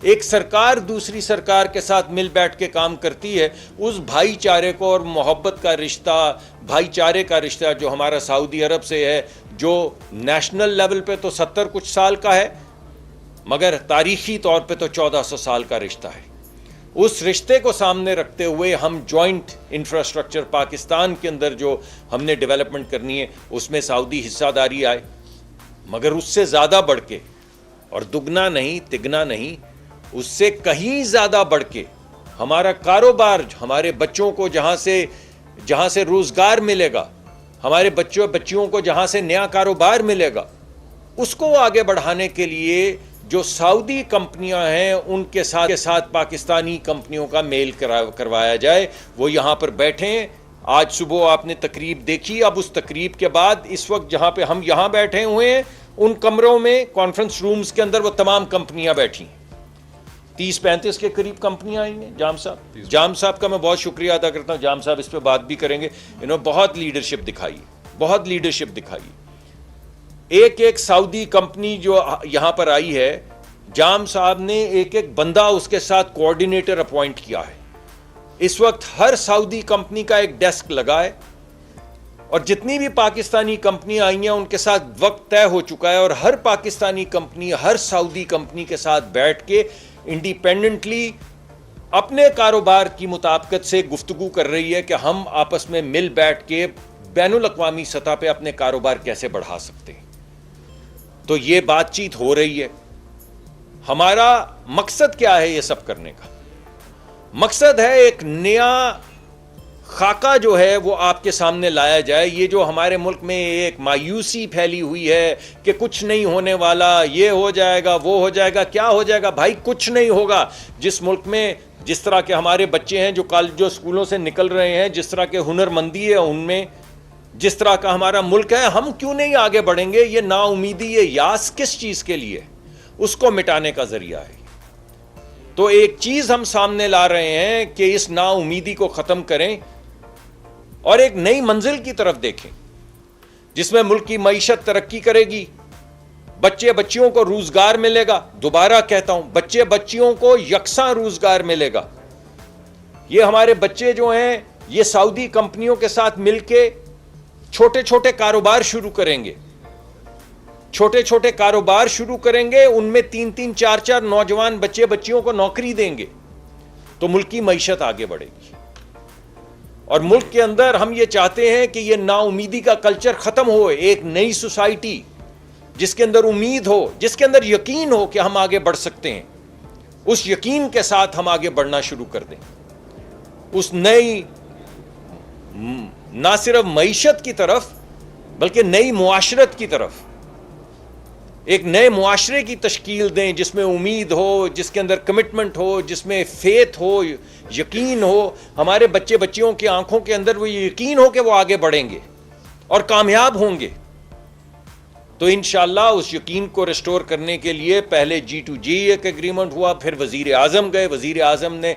ایک سرکار دوسری سرکار کے ساتھ مل بیٹھ کے کام کرتی ہے، اس بھائی چارے کو اور محبت کا رشتہ، بھائی چارے کا رشتہ جو ہمارا سعودی عرب سے ہے، جو نیشنل لیول پہ تو 70 کچھ سال کا ہے، مگر تاریخی طور پہ تو 1400 سال کا رشتہ ہے. اس رشتے کو سامنے رکھتے ہوئے ہم جوائنٹ انفراسٹرکچر پاکستان کے اندر جو ہم نے ڈیولپمنٹ کرنی ہے، اس میں سعودی حصہ داری آئے، مگر اس سے زیادہ بڑھ کے، اور دگنا نہیں تگنا نہیں، اس سے کہیں زیادہ بڑھ کے ہمارا کاروبار، ہمارے بچوں کو جہاں سے روزگار ملے گا، ہمارے بچیوں کو جہاں سے نیا کاروبار ملے گا، اس کو آگے بڑھانے کے لیے جو سعودی کمپنیاں ہیں ان کے ساتھ پاکستانی کمپنیوں کا میل کروایا جائے. وہ یہاں پر بیٹھیں. آج صبح آپ نے تقریب دیکھی، اب اس تقریب کے بعد اس وقت جہاں پہ ہم یہاں بیٹھے ہوئے ہیں، ان کمروں میں کانفرنس رومز کے اندر وہ تمام کمپنیاں بیٹھی ہیں. 30-35 کے قریب کمپنیاں آئی ہیں. جام صاحب کا میں بہت شکریہ ادا کرتا ہوں. جام صاحب اس پہ بات بھی کریں گے. انہوں نے بہت لیڈرشپ دکھائی. ایک سعودی کمپنی جو یہاں پر آئی ہے، جام صاحب نے ایک بندہ اس کے ساتھ کوآرڈینیٹر اپوائنٹ کیا ہے. اس وقت ہر سعودی کمپنی کا ایک ڈیسک لگا ہے، اور جتنی بھی پاکستانی کمپنی آئی ہیں ان کے ساتھ وقت طے ہو چکا ہے، اور ہر پاکستانی کمپنی ہر سعودی کمپنی کے ساتھ بیٹھ کے انڈیپینڈنٹلی اپنے کاروبار کی مطابقت سے گفتگو کر رہی ہے کہ ہم آپس میں مل بیٹھ کے بین الاقوامی سطح پہ اپنے کاروبار کیسے بڑھا سکتے ہیں. تو یہ بات چیت ہو رہی ہے. ہمارا مقصد کیا ہے یہ سب کرنے کا؟ مقصد ہے ایک نیا خاکہ جو ہے وہ آپ کے سامنے لایا جائے. یہ جو ہمارے ملک میں ایک مایوسی پھیلی ہوئی ہے کہ کچھ نہیں ہونے والا، یہ ہو جائے گا، وہ ہو جائے گا، کیا ہو جائے گا؟ بھائی کچھ نہیں ہوگا. جس ملک میں جس طرح کے ہمارے بچے ہیں جو اسکولوں سے نکل رہے ہیں، جس طرح کے ہنر مندی ہے ان میں، جس طرح کا ہمارا ملک ہے، ہم کیوں نہیں آگے بڑھیں گے؟ یہ نا امیدی، یہ یاس کس چیز کے لیے؟ اس کو مٹانے کا ذریعہ ہے. تو ایک چیز ہم سامنے لا رہے ہیں کہ اس نا امیدی کو ختم کریں اور ایک نئی منزل کی طرف دیکھیں جس میں ملک کی معیشت ترقی کرے گی، بچیوں کو روزگار ملے گا. دوبارہ کہتا ہوں، بچیوں کو یکساں روزگار ملے گا. یہ ہمارے بچے جو ہیں یہ سعودی کمپنیوں کے ساتھ مل کے چھوٹے چھوٹے کاروبار شروع کریں گے. ان میں 3-3 4-4 نوجوان بچیوں کو نوکری دیں گے تو ملک کی معیشت آگے بڑھے گی. اور ملک کے اندر ہم یہ چاہتے ہیں کہ یہ نا امیدی کا کلچر ختم ہو. ایک نئی سوسائٹی جس کے اندر امید ہو، جس کے اندر یقین ہو کہ ہم آگے بڑھ سکتے ہیں، اس یقین کے ساتھ ہم آگے بڑھنا شروع کر دیں. اس نئی نہ صرف معیشت کی طرف بلکہ نئی معاشرت کی طرف، ایک نئے معاشرے کی تشکیل دیں جس میں امید ہو، جس کے اندر کمٹمنٹ ہو، جس میں فیتھ ہو، یقین ہو. ہمارے بچیوں کی آنکھوں کے اندر وہ یقین ہو کہ وہ آگے بڑھیں گے اور کامیاب ہوں گے. تو انشاءاللہ اس یقین کو ریسٹور کرنے کے لیے پہلے G2G ایک ایگریمنٹ ہوا، پھر وزیر اعظم گئے. وزیر اعظم نے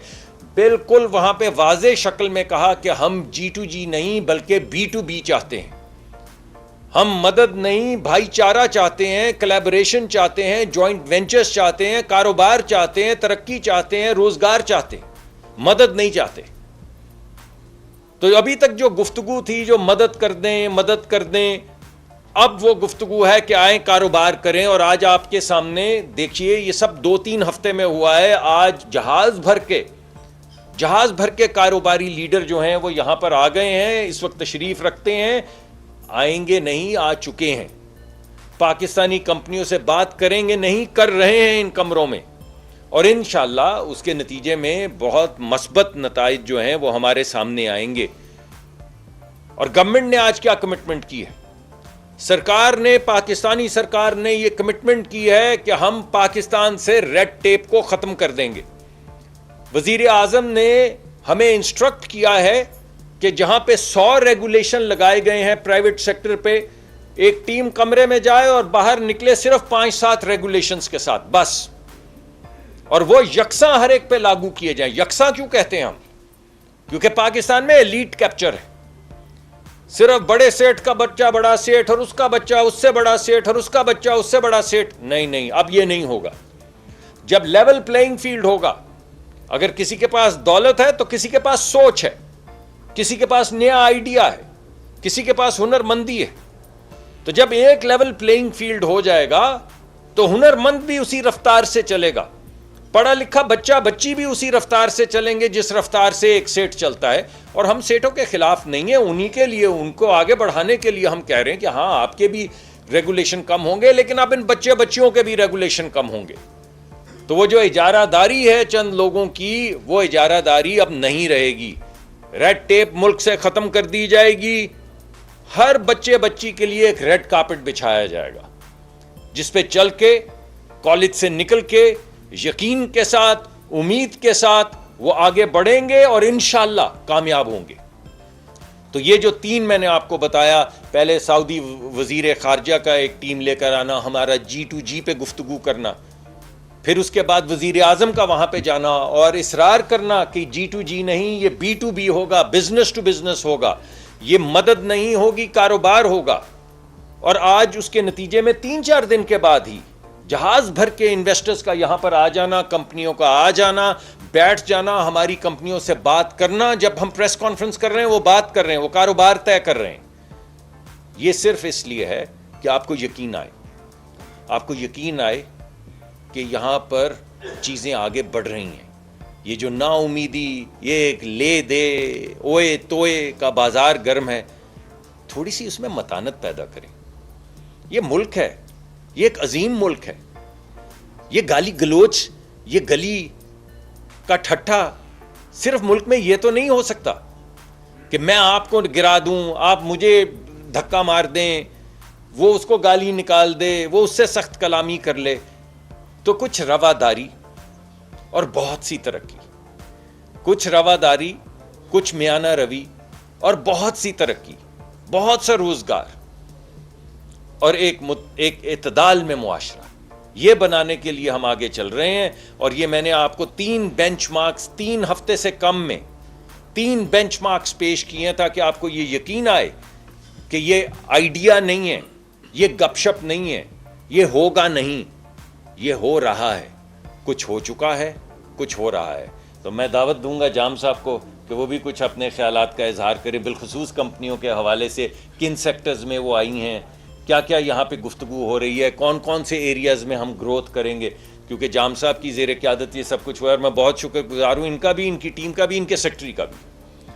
بالکل وہاں پہ واضح شکل میں کہا کہ ہم G2G نہیں بلکہ B2B چاہتے ہیں. ہم مدد نہیں، بھائی چارہ چاہتے ہیں، کلیبریشن چاہتے ہیں، جوائنٹ وینچرز چاہتے ہیں، کاروبار چاہتے ہیں، ترقی چاہتے ہیں، روزگار چاہتے ہیں، مدد نہیں چاہتے. تو ابھی تک جو گفتگو تھی جو مدد کر دیں، اب وہ گفتگو ہے کہ آئیں کاروبار کریں. اور آج آپ کے سامنے دیکھیے یہ سب 2-3 ہفتے میں ہوا ہے. آج جہاز بھر کے کاروباری لیڈر جو ہیں وہ یہاں پر آ گئے ہیں، اس وقت تشریف رکھتے ہیں. آئیں گے نہیں، آ چکے ہیں. پاکستانی کمپنیوں سے بات کریں گے نہیں، کر رہے ہیں ان کمروں میں. اور انشاءاللہ اس کے نتیجے میں بہت مثبت نتائج جو ہیں وہ ہمارے سامنے آئیں گے. اور گورنمنٹ نے آج کیا کمٹمنٹ کی ہے؟ پاکستانی سرکار نے یہ کمٹمنٹ کی ہے کہ ہم پاکستان سے ریڈ ٹیپ کو ختم کر دیں گے. وزیر اعظم نے ہمیں انسٹرکٹ کیا ہے کہ جہاں پہ 100 ریگولیشن لگائے گئے ہیں پرائیویٹ سیکٹر پہ، ایک ٹیم کمرے میں جائے اور باہر نکلے صرف 5-7 ریگولیشنز کے ساتھ بس، اور وہ یکساں ہر ایک پہ لاگو کیے جائیں. یکساں کیوں کہتے ہیں ہم؟ کیونکہ پاکستان میں ایلیٹ کیپچر ہے. صرف بڑے سیٹ کا بچہ بڑا سیٹ، اور اس کا بچہ اس سے بڑا سیٹ، اور اس کا بچہ اس سے بڑا سیٹ. نہیں، اب یہ نہیں ہوگا. جب لیول پلئنگ فیلڈ ہوگا, اگر کسی کے پاس دولت ہے تو کسی کے پاس سوچ ہے, کسی کے پاس نیا آئیڈیا ہے, کسی کے پاس ہنر مندی ہے, تو جب ایک لیول پلئنگ فیلڈ ہو جائے گا تو ہنر مند بھی اسی رفتار سے چلے گا, پڑھا لکھا بچہ بچی بھی اسی رفتار سے چلیں گے جس رفتار سے ایک سیٹ چلتا ہے. اور ہم سیٹوں کے خلاف نہیں ہیں, انہی کے لیے, ان کو آگے بڑھانے کے لیے ہم کہہ رہے ہیں کہ ہاں آپ کے بھی ریگولیشن کم ہوں گے, لیکن اب ان بچے بچیوں کے بھی ریگولیشن کم ہوں گے. تو وہ جو اجارہ داری ہے چند لوگوں کی, وہ اجارہ داری اب نہیں رہے گی. ریڈ ٹیپ ملک سے ختم کر دی جائے گی. ہر بچے بچی کے لیے ایک ریڈ کارپٹ بچھایا جائے گا جس پہ چل کے کالج سے نکل کے یقین کے ساتھ, امید کے ساتھ وہ آگے بڑھیں گے اور انشاءاللہ کامیاب ہوں گے. تو یہ جو 3 میں نے آپ کو بتایا, پہلے سعودی وزیر خارجہ کا ایک ٹیم لے کر آنا, ہمارا G2G پہ گفتگو کرنا, پھر اس کے بعد وزیر اعظم کا وہاں پہ جانا اور اصرار کرنا کہ G2G نہیں, یہ B2B ہوگا, بزنس ٹو بزنس ہوگا, یہ مدد نہیں ہوگی, کاروبار ہوگا. اور آج اس کے نتیجے میں 3-4 دن کے بعد ہی جہاز بھر کے انویسٹرز کا یہاں پر آ جانا, کمپنیوں کا آ جانا, بیٹھ جانا, ہماری کمپنیوں سے بات کرنا. جب ہم پریس کانفرنس کر رہے ہیں وہ بات کر رہے ہیں, وہ کاروبار طے کر رہے ہیں. یہ صرف اس لیے ہے کہ آپ کو یقین آئے, آپ کو یقین آئے کہ یہاں پر چیزیں آگے بڑھ رہی ہیں. یہ جو نا امیدی, یہ ایک لے دے اوئے توئے کا بازار گرم ہے, تھوڑی سی اس میں متانت پیدا کریں. یہ ملک ہے, یہ ایک عظیم ملک ہے. یہ گالی گلوچ, یہ گلی کا ٹھٹھا صرف ملک میں یہ تو نہیں ہو سکتا کہ میں آپ کو گرا دوں, آپ مجھے دھکا مار دیں, وہ اس کو گالی نکال دے, وہ اس سے سخت کلامی کر لے. تو کچھ رواداری اور بہت سی ترقی, کچھ رواداری, کچھ میانہ روی اور بہت سی ترقی, بہت سا روزگار اور ایک اعتدال میں معاشرہ, یہ بنانے کے لیے ہم آگے چل رہے ہیں. اور یہ میں نے آپ کو 3 بینچ مارکس 3 ہفتے سے کم میں 3 بینچ مارکس پیش کیے ہیں تاکہ آپ کو یہ یقین آئے کہ یہ آئیڈیا نہیں ہے, یہ گپ شپ نہیں ہے, یہ ہوگا نہیں, یہ ہو رہا ہے. کچھ ہو چکا ہے, کچھ ہو رہا ہے. تو میں دعوت دوں گا جام صاحب کو کہ وہ بھی کچھ اپنے خیالات کا اظہار کریں, بالخصوص کمپنیوں کے حوالے سے, کن سیکٹرز میں وہ آئی ہیں, کیا کیا یہاں پہ گفتگو ہو رہی ہے, کون کون سے ایریاز میں ہم گروتھ کریں گے. کیونکہ جام صاحب کی زیر قیادت یہ سب کچھ ہوا ہے, اور میں بہت شکر گزار ہوں ان کا بھی, ان کی ٹیم کا بھی, ان کے سیکٹری کا بھی,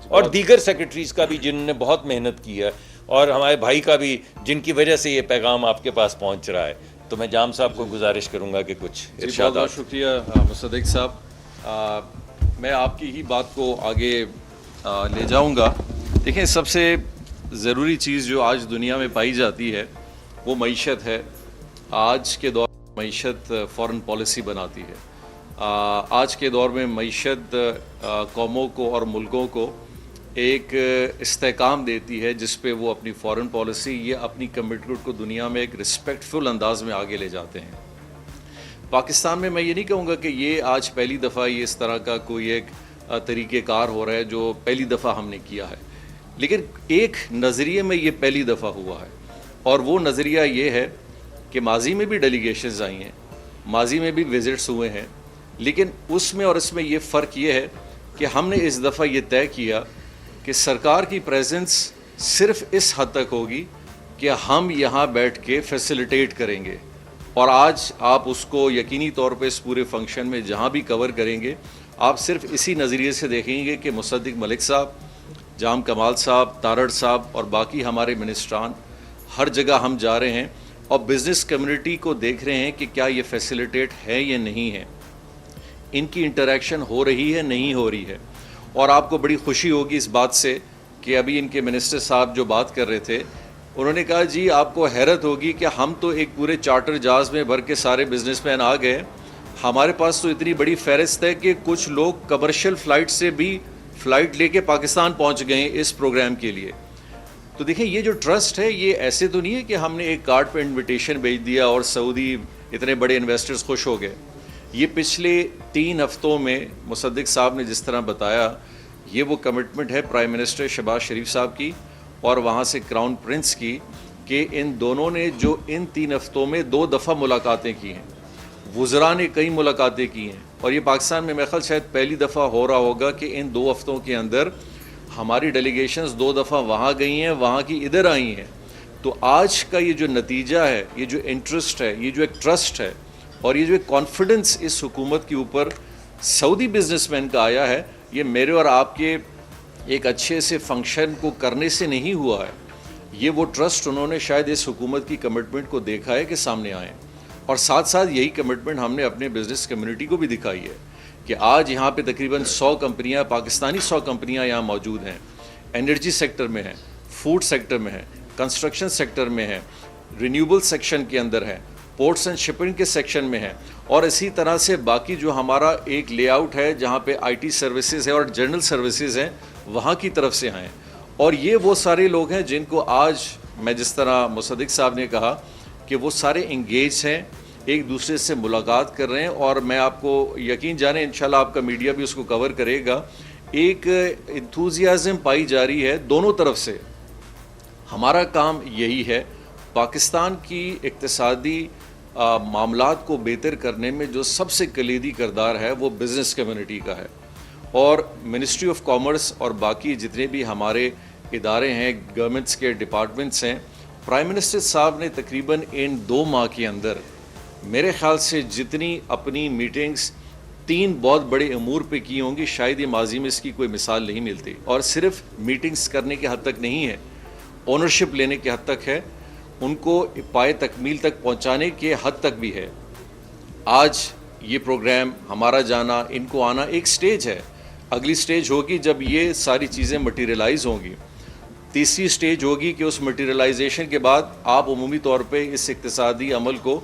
اور دیگر سیکرٹریز کا بھی جنہوں نے بہت محنت کی ہے, اور ہمارے بھائی کا بھی جن کی وجہ سے یہ پیغام آپ کے پاس پہنچ رہا ہے. تو میں جام صاحب کو گزارش کروں گا کہ کچھ ارشادات. بہت شکریہ مصدق صاحب. میں آپ کی ہی بات کو آگے لے جاؤں گا. دیکھیں, سب سے ضروری چیز جو آج دنیا میں پائی جاتی ہے وہ معیشت ہے. آج کے دور میں معیشت فارن پالیسی بناتی ہے. آج کے دور میں معیشت قوموں کو اور ملکوں کو ایک استحکام دیتی ہے جس پہ وہ اپنی فارن پالیسی یا اپنی کمٹمنٹ کو دنیا میں ایک رسپیکٹفل انداز میں آگے لے جاتے ہیں. پاکستان میں یہ نہیں کہوں گا کہ یہ آج پہلی دفعہ یہ اس طرح کا کوئی ایک طریقہ کار ہو رہا ہے جو پہلی دفعہ ہم نے کیا ہے, لیکن ایک نظریے میں یہ پہلی دفعہ ہوا ہے. اور وہ نظریہ یہ ہے کہ ماضی میں بھی ڈیلیگیشنز آئی ہیں, ماضی میں بھی وزٹس ہوئے ہیں, لیکن اس میں اور اس میں یہ فرق یہ ہے کہ ہم نے اس دفعہ یہ طے کیا کہ سرکار کی پریزنس صرف اس حد تک ہوگی کہ ہم یہاں بیٹھ کے فیسیلیٹیٹ کریں گے. اور آج آپ اس کو یقینی طور پہ اس پورے فنکشن میں جہاں بھی کور کریں گے, آپ صرف اسی نظریے سے دیکھیں گے کہ مصدق ملک صاحب, جام کمال صاحب, تارڑ صاحب اور باقی ہمارے منسٹران ہر جگہ ہم جا رہے ہیں اور بزنس کمیونٹی کو دیکھ رہے ہیں کہ کیا یہ فیسیلیٹیٹ ہے یا نہیں ہے, ان کی انٹریکشن ہو رہی ہے نہیں ہو رہی ہے. اور آپ کو بڑی خوشی ہوگی اس بات سے کہ ابھی ان کے منسٹر صاحب جو بات کر رہے تھے, انہوں نے کہا جی آپ کو حیرت ہوگی کہ ہم تو ایک پورے چارٹر جہاز میں بھر کے سارے بزنس مین آ گئے, ہمارے پاس تو اتنی بڑی فہرست ہے کہ کچھ لوگ کمرشل فلائٹ سے بھی فلائٹ لے کے پاکستان پہنچ گئے ہیں اس پروگرام کے لیے. تو دیکھیں یہ جو ٹرسٹ ہے یہ ایسے تو نہیں ہے کہ ہم نے ایک کارڈ پہ انویٹیشن بھیج دیا اور سعودی اتنے بڑے انویسٹرز خوش ہو گئے. یہ پچھلے 3 ہفتوں میں مصدق صاحب نے جس طرح بتایا, یہ وہ کمٹمنٹ ہے پرائم منسٹر شہباز شریف صاحب کی اور وہاں سے کراؤن پرنس کی کہ ان دونوں نے جو ان 3 ہفتوں میں 2 دفعہ ملاقاتیں کی ہیں, وزراء نے کئی ملاقاتیں کی ہیں, اور یہ پاکستان میں میرے خیال شاید پہلی دفعہ ہو رہا ہوگا کہ ان 2 ہفتوں کے اندر ہماری ڈیلیگیشنز 2 دفعہ وہاں گئی ہیں, وہاں کی ادھر آئی ہیں. تو آج کا یہ جو نتیجہ ہے, یہ جو انٹرسٹ ہے, یہ جو ایک ٹرسٹ ہے, اور یہ جو ایک کانفیڈنس اس حکومت کے اوپر سعودی بزنس مین کا آیا ہے, یہ میرے اور آپ کے ایک اچھے سے فنکشن کو کرنے سے نہیں ہوا ہے. یہ وہ ٹرسٹ انہوں نے شاید اس حکومت کی کمٹمنٹ کو دیکھا ہے کہ سامنے آئیں, اور ساتھ ساتھ یہی کمٹمنٹ ہم نے اپنے بزنس کمیونٹی کو بھی دکھائی ہے کہ آج یہاں پہ تقریباً 100 کمپنیاں, پاکستانی 100 کمپنیاں یہاں موجود ہیں. انرجی سیکٹر میں ہیں, فوڈ سیکٹر میں ہیں, کنسٹرکشن سیکٹر میں ہیں, رینیوبل سیکشن کے اندر ہیں, پورٹس اینڈ شپنگ کے سیکشن میں ہیں, اور اسی طرح سے باقی جو ہمارا ایک لے آؤٹ ہے جہاں پہ آئی ٹی سروسز ہے اور جنرل سروسز ہیں, وہاں کی طرف سے ہیں. اور یہ وہ سارے لوگ ہیں جن کو آج میں جس طرح مصدق صاحب نے کہا کہ وہ سارے انگیج ہیں, ایک دوسرے سے ملاقات کر رہے ہیں, اور میں آپ کو یقین جانیں انشاءاللہ آپ کا میڈیا بھی اس کو کور کرے گا, ایک انتھوزیازم پائی جا رہی ہے دونوں طرف سے. ہمارا کام یہی ہے, پاکستان کی اقتصادی معاملات کو بہتر کرنے میں جو سب سے کلیدی کردار ہے وہ بزنس کمیونٹی کا ہے, اور منسٹری آف کامرس اور باقی جتنے بھی ہمارے ادارے ہیں, گورنمنٹس کے ڈپارٹمنٹس ہیں, پرائم منسٹر صاحب نے تقریباً ان 2 ماہ کے اندر میرے خیال سے جتنی اپنی میٹنگز 3 بہت بڑے امور پہ کی ہوں گی, شاید یہ ماضی میں اس کی کوئی مثال نہیں ملتی. اور صرف میٹنگز کرنے کے حد تک نہیں ہے, اونرشپ لینے کے حد تک ہے, ان کو پائے تکمیل تک پہنچانے کے حد تک بھی ہے. آج یہ پروگرام ہمارا جانا, ان کو آنا ایک سٹیج ہے, اگلی سٹیج ہوگی جب یہ ساری چیزیں مٹیریلائز ہوں گی, تیسری سٹیج ہوگی کہ اس مٹیریلائزیشن کے بعد آپ عمومی طور پہ اس اقتصادی عمل کو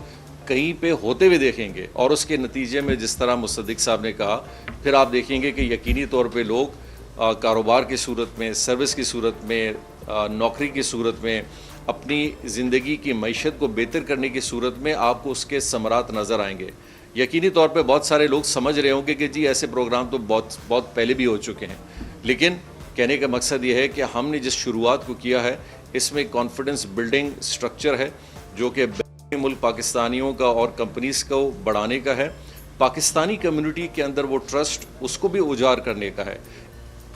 کہیں پہ ہوتے ہوئے دیکھیں گے, اور اس کے نتیجے میں جس طرح مصدق صاحب نے کہا پھر آپ دیکھیں گے کہ یقینی طور پہ لوگ کاروبار کی صورت میں, سروس کی صورت میں, نوکری کی صورت میں, اپنی زندگی کی معیشت کو بہتر کرنے کی صورت میں آپ کو اس کے ثمرات نظر آئیں گے. یقینی طور پہ بہت سارے لوگ سمجھ رہے ہوں گے کہ جی ایسے پروگرام تو بہت پہلے بھی ہو چکے ہیں, لیکن کہنے کا مقصد یہ ہے کہ ہم نے جس شروعات کو کیا ہے اس میں کانفیڈنس بلڈنگ سٹرکچر ہے جو کہ ملک پاکستانیوں کا اور کمپنیز کو بڑھانے کا ہے, پاکستانی کمیونٹی کے اندر وہ ٹرسٹ اس کو بھی اجاگر کرنے کا ہے.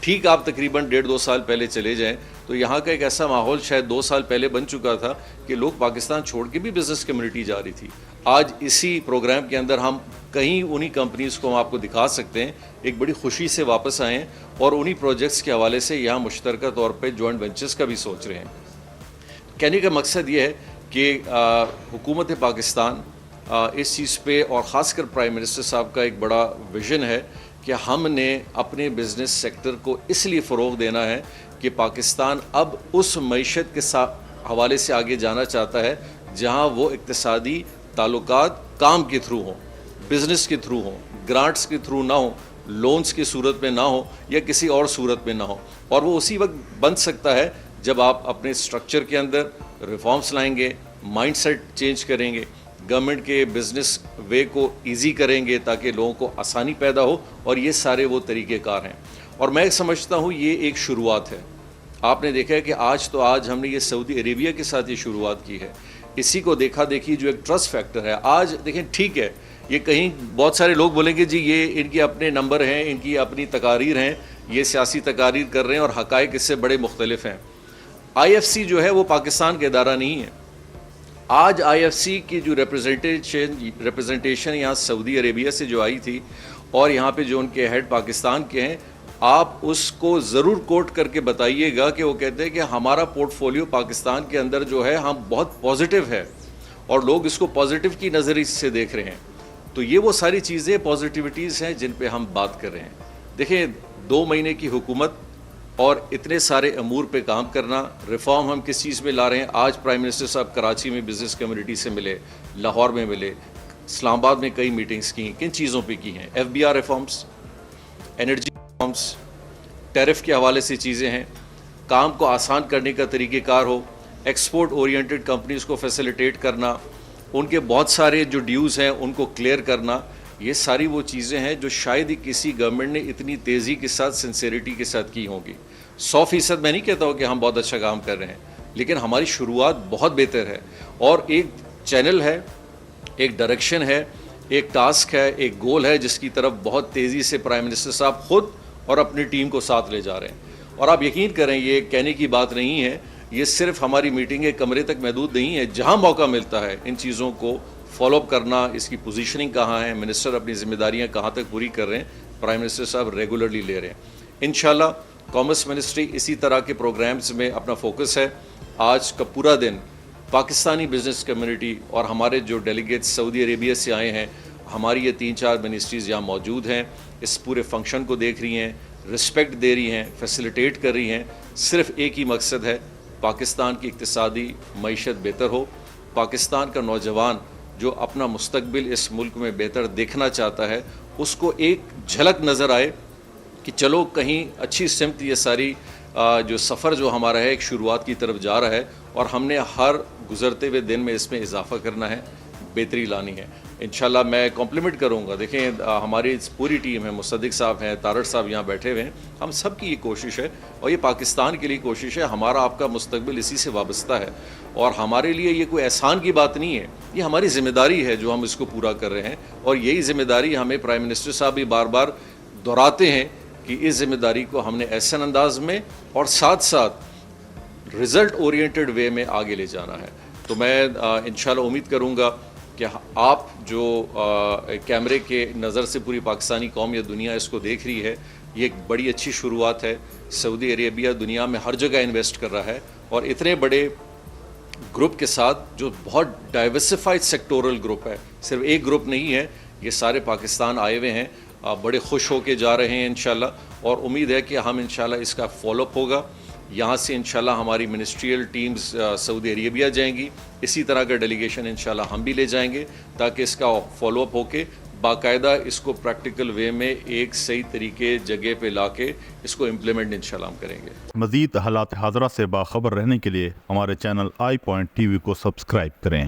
ٹھیک آپ تقریباً 1.5-2 سال پہلے چلے جائیں تو یہاں کا ایک ایسا ماحول شاید 2 سال پہلے بن چکا تھا کہ لوگ پاکستان چھوڑ کے بھی بزنس کمیونٹی جا رہی تھی. آج اسی پروگرام کے اندر ہم کہیں انہی کمپنیز کو ہم آپ کو دکھا سکتے ہیں ایک بڑی خوشی سے واپس آئے ہیں, اور انہی پروجیکٹس کے حوالے سے یہاں مشترکہ طور پہ جوائنٹ وینچرز کا بھی سوچ رہے ہیں. کہنے کا مقصد یہ ہے کہ حکومت پاکستان اس چیز پہ, اور خاص کر پرائم منسٹر صاحب کا ایک بڑا ویژن ہے کہ ہم نے اپنے بزنس سیکٹر کو اس لیے فروغ دینا ہے کہ پاکستان اب اس معیشت کے حوالے سے آگے جانا چاہتا ہے جہاں وہ اقتصادی تعلقات کام کے تھرو ہوں, بزنس کے تھرو ہوں, گرانٹس کے تھرو نہ ہوں, لونز کی صورت میں نہ ہو یا کسی اور صورت میں نہ ہو. اور وہ اسی وقت بن سکتا ہے جب آپ اپنے سٹرکچر کے اندر ریفارمز لائیں گے, مائنڈ سیٹ چینج کریں گے, گورنمنٹ کے بزنس وے کو ایزی کریں گے تاکہ لوگوں کو آسانی پیدا ہو, اور یہ سارے وہ طریقہ کار ہیں. اور میں سمجھتا ہوں یہ ایک شروعات ہے. آپ نے دیکھا ہے کہ آج ہم نے یہ سعودی عربیہ کے ساتھ یہ شروعات کی ہے, اسی کو دیکھا دیکھی جو ایک ٹرسٹ فیکٹر ہے. آج دیکھیں ٹھیک ہے, یہ کہیں بہت سارے لوگ بولیں گے جی یہ ان کے اپنے نمبر ہیں, ان کی اپنی تقاریر ہیں, یہ سیاسی تقاریر کر رہے ہیں اور حقائق اس سے بڑے مختلف ہیں. آئی ایف سی جو ہے وہ پاکستان کا ادارہ نہیں ہے. آج آئی ایف سی کی جو ریپرزنٹیشن یہاں سعودی عربیہ سے جو آئی تھی, اور یہاں پہ جو ان کے ہیڈ پاکستان کے ہیں, آپ اس کو ضرور کوٹ کر کے بتائیے گا کہ وہ کہتے ہیں کہ ہمارا پورٹ فولیو پاکستان کے اندر جو ہے ہم بہت پازیٹیو ہے, اور لوگ اس کو پازیٹیو کی نظریے سے دیکھ رہے ہیں. تو یہ وہ ساری چیزیں پازیٹیوٹیز ہیں جن پہ ہم بات کر رہے ہیں. دیکھیں 2 مہینے کی حکومت اور اتنے سارے امور پہ کام کرنا, ریفارم ہم کس چیز میں لا رہے ہیں. آج پرائم منسٹر صاحب کراچی میں بزنس کمیونٹی سے ملے, لاہور میں ملے, اسلام آباد میں کئی میٹنگز کی. کن چیزوں پہ کی ہیں؟ F B R reforms, energy reforms, tariff کے حوالے سے چیزیں ہیں, کام کو آسان کرنے کا طریقہ کار ہو, ایکسپورٹ اورینٹڈ کمپنیز کو فیسیلیٹیٹ کرنا, ان کے بہت سارے جو ڈیوز ہیں ان کو کلیئر کرنا. یہ ساری وہ چیزیں ہیں جو شاید ہی کسی گورنمنٹ نے اتنی تیزی کے ساتھ سنسیریٹی کے ساتھ کی ہوں گی. 100% میں نہیں کہتا ہوں کہ ہم بہت اچھا کام کر رہے ہیں, لیکن ہماری شروعات بہت بہتر ہے, اور ایک چینل ہے, ایک ڈائریکشن ہے, ایک ٹاسک ہے, ایک گول ہے جس کی طرف بہت تیزی سے پرائم منسٹر صاحب خود اور اپنی ٹیم کو ساتھ لے جا رہے ہیں. اور آپ یقین کریں یہ کہنے کی بات نہیں ہے, یہ صرف ہماری میٹنگ ایک کمرے تک محدود نہیں ہے. جہاں موقع ملتا ہے ان چیزوں کو فالو اپ کرنا, اس کی پوزیشننگ کہاں ہے, منسٹر اپنی ذمہ داریاں کہاں تک پوری کر رہے ہیں, پرائم منسٹر صاحب ریگولرلی لے رہے ہیں. انشاءاللہ کامرس منسٹری اسی طرح کے پروگرامز میں اپنا فوکس ہے. آج کا پورا دن پاکستانی بزنس کمیونٹی اور ہمارے جو ڈیلیگیٹس سعودی عربیہ سے آئے ہیں, ہماری یہ 3-4 منسٹریز یہاں موجود ہیں, اس پورے فنکشن کو دیکھ رہی ہیں, رسپیکٹ دے رہی ہیں, فیسیلیٹیٹ کر رہی ہیں. صرف ایک ہی مقصد ہے, پاکستان کی اقتصادی معیشت بہتر ہو, پاکستان کا نوجوان جو اپنا مستقبل اس ملک میں بہتر دیکھنا چاہتا ہے اس کو ایک جھلک نظر آئے کہ چلو کہیں اچھی سمت یہ ساری جو سفر جو ہمارا ہے ایک شروعات کی طرف جا رہا ہے, اور ہم نے ہر گزرتے ہوئے دن میں اس میں اضافہ کرنا ہے, بہتری لانی ہے. انشاءاللہ میں کمپلیمنٹ کروں گا. دیکھیں ہماری پوری ٹیم ہے, مصدق صاحب ہیں, طارق صاحب یہاں بیٹھے ہوئے ہیں, ہم سب کی یہ کوشش ہے اور یہ پاکستان کے لیے کوشش ہے. ہمارا آپ کا مستقبل اسی سے وابستہ ہے اور ہمارے لیے یہ کوئی احسان کی بات نہیں ہے, یہ ہماری ذمہ داری ہے جو ہم اس کو پورا کر رہے ہیں. اور یہی ذمہ داری ہمیں پرائم منسٹر صاحب بھی بار بار دہراتے ہیں کہ اس ذمہ داری کو ہم نے احسن انداز میں اور ساتھ ساتھ رزلٹ اورینٹڈ وے میں آگے لے جانا ہے. تو میں انشاءاللہ امید کروں گا کہ آپ جو کیمرے کے نظر سے پوری پاکستانی قوم یا دنیا اس کو دیکھ رہی ہے, یہ ایک بڑی اچھی شروعات ہے. سعودی عربیہ دنیا میں ہر جگہ انویسٹ کر رہا ہے اور اتنے بڑے گروپ کے ساتھ جو بہت ڈائیورسفائڈ سیکٹورل گروپ ہے, صرف ایک گروپ نہیں ہے, یہ سارے پاکستان آئے ہوئے ہیں, بڑے خوش ہو کے جا رہے ہیں انشاءاللہ. اور امید ہے کہ ہم انشاءاللہ اس کا فالو اپ ہوگا. یہاں سے انشاءاللہ ہماری منسٹریل ٹیمز سعودی عربیہ جائیں گی, اسی طرح کا ڈیلیگیشن انشاءاللہ ہم بھی لے جائیں گے تاکہ اس کا فالو اپ ہو کے باقاعدہ اس کو پریکٹیکل وے میں ایک صحیح طریقے جگہ پہ لا کے اس کو امپلیمنٹ انشاءاللہ ہم کریں گے. مزید حالات حاضرہ سے باخبر رہنے کے لیے ہمارے channel I point T V کو سبسکرائب کریں.